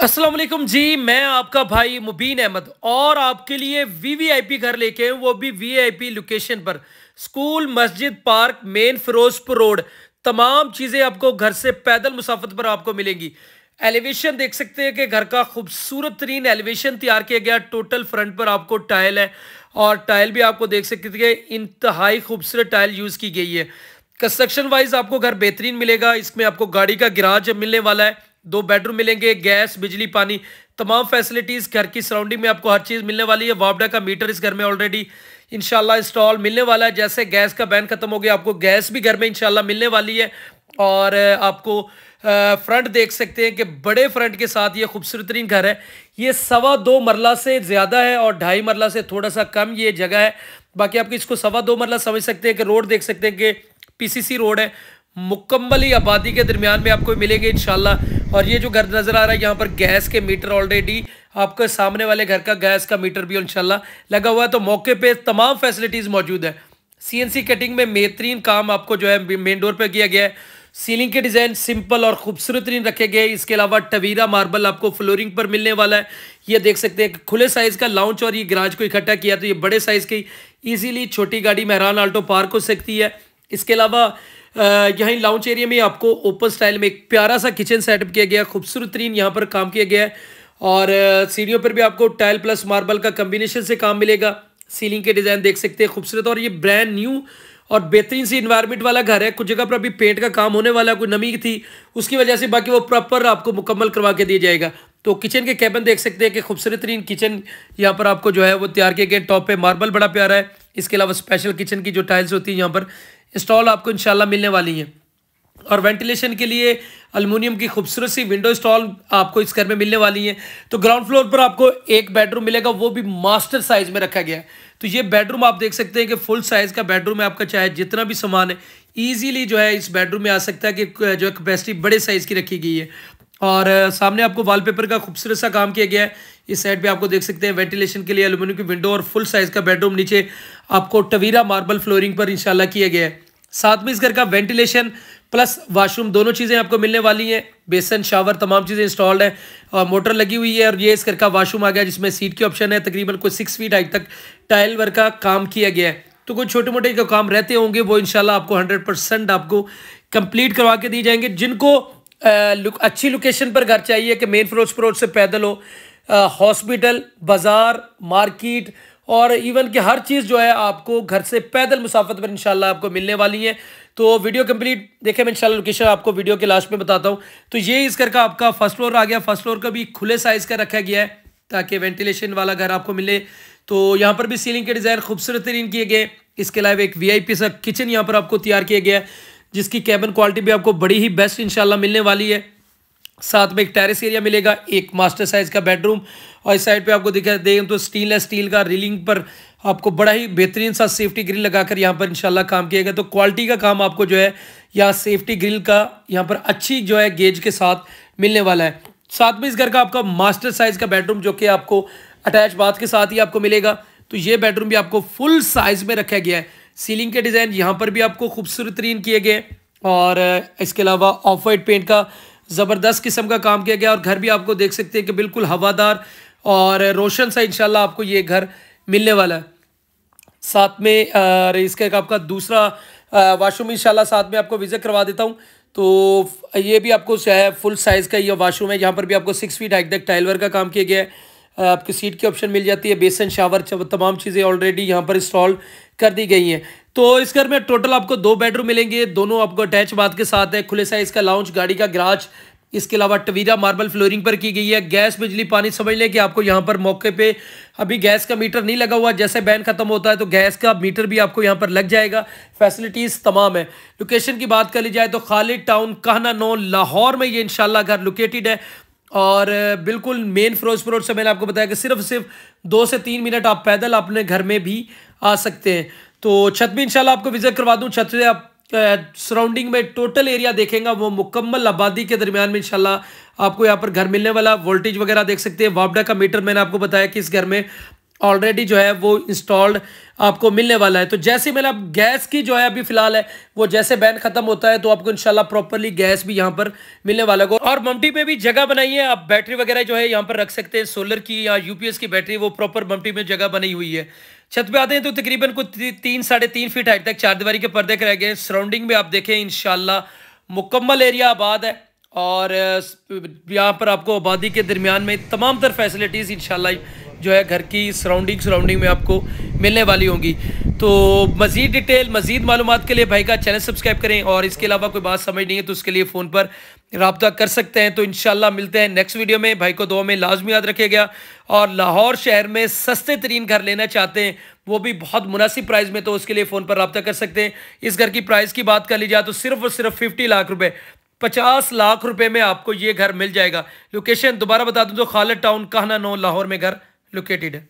अस्सलाम वालेकुम जी। मैं आपका भाई मुबीन अहमद और आपके लिए वीवीआईपी घर लेके आए, वो भी वीआईपी लोकेशन पर। स्कूल, मस्जिद, पार्क, मेन फिरोजपुर रोड, तमाम चीज़ें आपको घर से पैदल मुसाफत पर आपको मिलेंगी। एलिवेशन देख सकते हैं कि घर का खूबसूरत तरीन एलिवेशन तैयार किया गया। टोटल फ्रंट पर आपको टाइल है और टाइल भी आपको देख सकते हैं कि इंतहाई खूबसूरत टाइल यूज़ की गई है। कंस्ट्रक्शन वाइज आपको घर बेहतरीन मिलेगा। इसमें आपको गाड़ी का गिराज मिलने वाला है, 2 बेडरूम मिलेंगे, गैस, बिजली, पानी, तमाम फैसिलिटीज़ घर की सराउंडिंग में आपको हर चीज़ मिलने वाली है। वापडा का मीटर इस घर में ऑलरेडी इंशाल्लाह इंस्टॉल मिलने वाला है। जैसे गैस का बैन खत्म हो गया, आपको गैस भी घर में इंशाल्लाह मिलने वाली है। और आपको फ्रंट देख सकते हैं कि बड़े फ्रंट के साथ ये खूबसूरत तरीन घर है। ये 2.25 मरला से ज़्यादा है और 2.5 मरला से थोड़ा सा कम ये जगह है। बाकी आप इसको 2.25 मरला समझ सकते हैं कि रोड देख सकते हैं कि पीसीसी रोड है। मुकम्मल ही आबादी के दरमियान में आपको मिलेंगे इंशाल्लाह। और ये जो घर नज़र आ रहा है, यहाँ पर गैस के मीटर ऑलरेडी आपके सामने वाले घर का गैस का मीटर भी इंशाल्लाह लगा हुआ है। तो मौके पे तमाम फैसिलिटीज़ मौजूद है। सीएनसी कटिंग में बेहतरीन काम आपको जो है मेन डोर पर किया गया है। सीलिंग के डिज़ाइन सिंपल और खूबसूरत रखे गए। इसके अलावा टवीरा मार्बल आपको फ्लोरिंग पर मिलने वाला है। ये देख सकते हैं कि खुले साइज़ का लाउंज और ये गराज को इकट्ठा किया, तो ये बड़े साइज़ की ईजीली छोटी गाड़ी मेहरान आल्टो पार्क हो सकती है। इसके अलावा यहीं लाउंज एरिया में आपको ओपन स्टाइल में एक प्यारा सा किचन सेटअप किया गया, खूबसूरत तरीन यहाँ पर काम किया गया है। और सीढ़ियों पर भी आपको टाइल प्लस मार्बल का कम्बिनेशन से काम मिलेगा। सीलिंग के डिज़ाइन देख सकते हैं खूबसूरत, और ये ब्रांड न्यू और बेहतरीन सी इन्वायरमेंट वाला घर है। कुछ जगह पर अभी पेंट का काम होने वाला, कोई नमी थी उसकी वजह से, बाकी वो प्रॉपर आपको मुकम्मल करवा के दिया जाएगा। तो किचन के कैबिन देख सकते हैं कि खूबसूरत तरीन किचन यहाँ पर आपको जो है वो तैयार किया गया। टॉप पे मार्बल बड़ा प्यारा है। इसके अलावा स्पेशल किचन की जो टाइल्स होती हैं यहाँ पर इंस्टॉल आपको इंशाल्लाह मिलने वाली हैं। और वेंटिलेशन के लिए एल्युमिनियम की खूबसूरत सी विंडो इंस्टॉल आपको इस घर में मिलने वाली है। तो ग्राउंड फ्लोर पर आपको एक बेडरूम मिलेगा, वो भी मास्टर साइज में रखा गया है। तो ये बेडरूम आप देख सकते हैं कि फुल साइज का बेडरूम है आपका, चाहे जितना भी सामान है ईजिली जो है इस बेडरूम में आ सकता है कि जो है कैपेसिटी बड़े साइज की रखी गई है। और सामने आपको वॉलपेपर का खूबसूरत सा काम किया गया है। इस साइड पे आपको देख सकते हैं वेंटिलेशन के लिए एल्युमिनियम की विंडो और फुल साइज का बेडरूम नीचे आपको टवीरा मार्बल फ्लोरिंग पर इंशाल्लाह किया गया है। साथ में इस घर का वेंटिलेशन प्लस वॉशरूम दोनों चीज़ें आपको मिलने वाली हैं। बेसन, शावर, तमाम चीज़ें इंस्टॉल्ड है और मोटर लगी हुई है। और ये इस घर का वॉशरूम आ गया जिसमें सीट की ऑप्शन है। तकरीबन कोई 6 फीट हाइट तक टाइल वर्क का काम किया गया है। तो कोई छोटे मोटे जो काम रहते होंगे वो इंशाल्लाह आपको 100% आपको कंप्लीट करवा के दिए जाएंगे। जिनको अच्छी लोकेशन पर घर चाहिए कि मेन फिरोजपुर रोड से पैदल हो, हॉस्पिटल, बाज़ार, मार्केट और इवन कि हर चीज़ जो है आपको घर से पैदल मुसाफत पर इंशाल्लाह आपको मिलने वाली है। तो वीडियो कंप्लीट देखें, मैं इंशाल्लाह लोकेशन आपको वीडियो के लास्ट में बताता हूँ। तो ये इस घर का आपका फर्स्ट फ्लोर आ गया। फर्स्ट फ्लोर का भी खुले साइज़ का रखा गया है ताकि वेंटिलेशन वाला घर आपको मिले। तो यहाँ पर भी सीलिंग के डिज़ाइन खूबसूरत तरीन किए गए। इसके अलावा एक वीआईपी सा किचन यहाँ पर आपको तैयार किया गया है जिसकी कैबिन क्वालिटी भी आपको बड़ी ही बेस्ट इंशाल्लाह मिलने वाली है। साथ में एक टेरेस एरिया मिलेगा, एक मास्टर साइज का बेडरूम, और इस साइड पे आपको दिखा दें तो स्टेनलेस स्टील का रेलिंग पर आपको बड़ा ही बेहतरीन सा सेफ्टी ग्रिल लगाकर यहाँ पर इंशाल्लाह काम किया गया। तो क्वालिटी का काम आपको जो है यहाँ सेफ्टी ग्रिल का यहाँ पर अच्छी जो है गेज के साथ मिलने वाला है। साथ में इस घर का आपका मास्टर साइज का बेडरूम जो कि आपको अटैच बाथ के साथ ही आपको मिलेगा। तो ये बेडरूम भी आपको फुल साइज में रखा गया है। सीलिंग के डिज़ाइन यहाँ पर भी आपको खूबसूरत तरीन किए गए और इसके अलावा ऑफ वाइट पेंट का ज़बरदस्त किस्म का काम किया गया। और घर भी आपको देख सकते हैं कि बिल्कुल हवादार और रोशन सा इंशाल्लाह आपको ये घर मिलने वाला है। साथ में इसका आपका दूसरा वाशरूम इंशाल्लाह साथ में आपको विजिट करवा देता हूँ। तो ये भी आपको जो है फुल साइज़ का ये वाशरूम है। यहाँ पर भी आपको 6 फीट हाइट तक टाइल वर्क का काम किया गया है। आपकी सीट की ऑप्शन मिल जाती है। बेसन, शावर, तमाम चीज़ें ऑलरेडी यहाँ पर इंस्टॉल कर दी गई हैं। तो इस घर में टोटल आपको 2 बेडरूम मिलेंगे, दोनों आपको अटैच बाथ के साथ है। खुले साइज का लाउंज, गाड़ी का गराज, इसके अलावा टवीरा मार्बल फ्लोरिंग पर की गई है। गैस, बिजली, पानी समझ लें कि आपको यहाँ पर मौके पे अभी गैस का मीटर नहीं लगा हुआ। जैसे बैन खत्म होता है तो गैस का मीटर भी आपको यहाँ पर लग जाएगा। फैसिलिटीज़ तमाम है। लोकेशन की बात कर ली जाए तो खालिद टाउन, कहना नो, लाहौर में ये इंशाल्लाह घर लोकेटेड है। और बिल्कुल मेन फिरोजपुर रोड से मैंने आपको बताया कि सिर्फ 2 से 3 मिनट आप पैदल अपने घर में भी आ सकते हैं। तो छत भी इंशाल्लाह आपको विजिट करवा दूं। छत से आप सराउंडिंग में टोटल एरिया देखेंगे वो मुकम्मल आबादी के दरमियान में इंशाल्लाह आपको यहाँ पर घर मिलने वाला। वोल्टेज वगैरह देख सकते हैं। वापडा का मीटर मैंने आपको बताया कि इस घर में ऑलरेडी जो है वो इंस्टॉल्ड आपको मिलने वाला है। तो जैसे मेरा गैस की जो है अभी फिलहाल है वो जैसे बैन खत्म होता है तो आपको इंशाल्लाह प्रॉपर्ली गैस भी यहाँ पर मिलने वाला है। और ममटी पे भी जगह बनाई है, आप बैटरी वगैरह जो है यहाँ पर रख सकते हैं, सोलर की या यूपीएस की बैटरी, वो प्रॉपर ममटी में जगह बनी हुई है। छत पे आते हैं तो तकरीबन कुछ 3-3.5 फीट हाइट तक चारदीवारी के पर्दे रह गए। सराउंडिंग में आप देखें इंशाल्लाह मुकम्मल एरिया आबाद है और यहाँ पर आपको आबादी के दरमियान में तमाम तर फैसिलिटीज़ इंशाल्लाह जो है घर की सराउंडिंग में आपको मिलने वाली होंगी। तो मज़ीद डिटेल मज़ीद मालूमात के लिए भाई का चैनल सब्सक्राइब करें और इसके अलावा कोई बात समझ नहीं है तो उसके लिए फ़ोन पर रब्ता कर सकते हैं। तो इंशाल्लाह मिलते हैं नेक्स्ट वीडियो में। भाई को दुआ में लाजमी याद रखिएगा। और लाहौर शहर में सस्ते तरीन घर लेना चाहते हैं वो भी बहुत मुनासिब प्राइस में, तो उसके लिए फ़ोन पर रब्ता कर सकते हैं। इस घर की प्राइस की बात कर ली जाए तो सिर्फ और सिर्फ 50 लाख रुपए, 50 लाख रुपए में आपको ये घर मिल जाएगा। लोकेशन दोबारा बता दूं तो खालिद टाउन, काहना 9 लाहौर में घर लोकेटेड है।